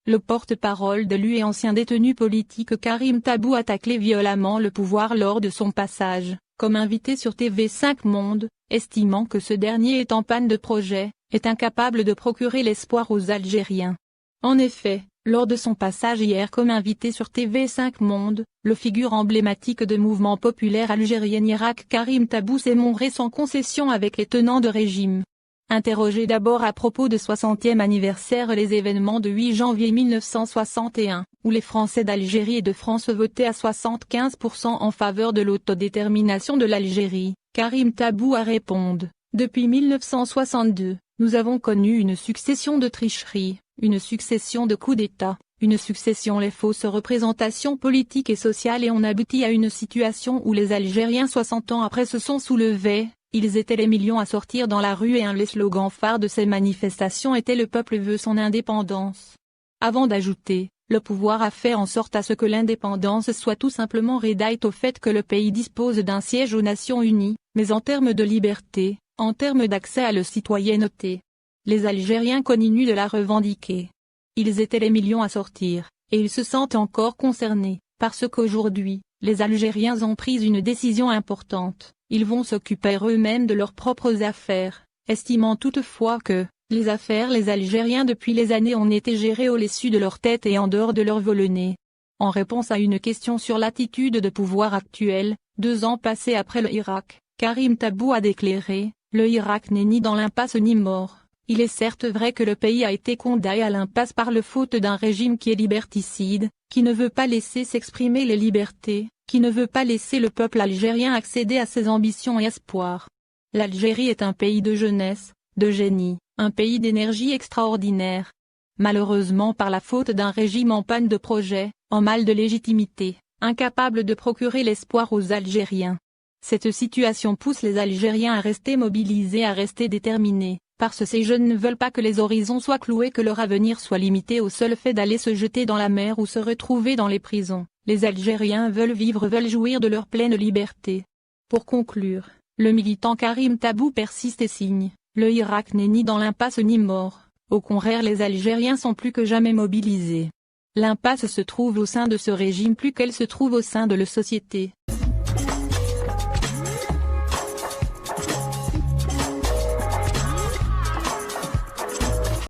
le porte-parole de l'UE et ancien détenu politique Karim Tabou a taclé violemment le pouvoir lors de son passage, comme invité sur TV5 Monde, estimant que ce dernier est en panne de projet, est incapable de procurer l'espoir aux Algériens. En effet, lors de son passage hier comme invité sur TV5 Monde, le figure emblématique de mouvement populaire algérien Irak Karim Tabou s'est montré sans concession avec les tenants de régime. Interrogé d'abord à propos de 60e anniversaire les événements de 8 janvier 1961, où les Français d'Algérie et de France votaient à 75% en faveur de l'autodétermination de l'Algérie, Karim Tabou a répondu, « Depuis 1962, nous avons connu une succession de tricheries, une succession de coups d'État, une succession de fausses représentations politiques et sociales et on aboutit à une situation où les Algériens 60 ans après se sont soulevés. Ils étaient les millions à sortir dans la rue et un des slogans phares de ces manifestations était « Le peuple veut son indépendance ». Avant d'ajouter, le pouvoir a fait en sorte à ce que l'indépendance soit tout simplement réduite au fait que le pays dispose d'un siège aux Nations Unies, mais en termes de liberté, en termes d'accès à la citoyenneté. Les Algériens continuent de la revendiquer. Ils étaient les millions à sortir, et ils se sentent encore concernés, parce qu'aujourd'hui, les Algériens ont pris une décision importante. Ils vont s'occuper eux-mêmes de leurs propres affaires, estimant toutefois que, les affaires les Algériens depuis les années ont été gérées au-dessus de leur tête et en dehors de leur volonté. En réponse à une question sur l'attitude de pouvoir actuelle, 2 ans passés après le Irak, Karim Tabou a déclaré, « Le Irak n'est ni dans l'impasse ni mort. Il est certes vrai que le pays a été condamné à l'impasse par le faute d'un régime qui est liberticide, qui ne veut pas laisser s'exprimer les libertés, qui ne veut pas laisser le peuple algérien accéder à ses ambitions et espoirs. L'Algérie est un pays de jeunesse, de génie, un pays d'énergie extraordinaire. Malheureusement par la faute d'un régime en panne de projet, en mal de légitimité, incapable de procurer l'espoir aux Algériens. Cette situation pousse les Algériens à rester mobilisés, à rester déterminés, parce que ces jeunes ne veulent pas que les horizons soient cloués, que leur avenir soit limité au seul fait d'aller se jeter dans la mer ou se retrouver dans les prisons. Les Algériens veulent vivre, veulent jouir de leur pleine liberté. » Pour conclure, le militant Karim Tabou persiste et signe, « Le Irak n'est ni dans l'impasse ni mort, au contraire les Algériens sont plus que jamais mobilisés. L'impasse se trouve au sein de ce régime plus qu'elle se trouve au sein de la société.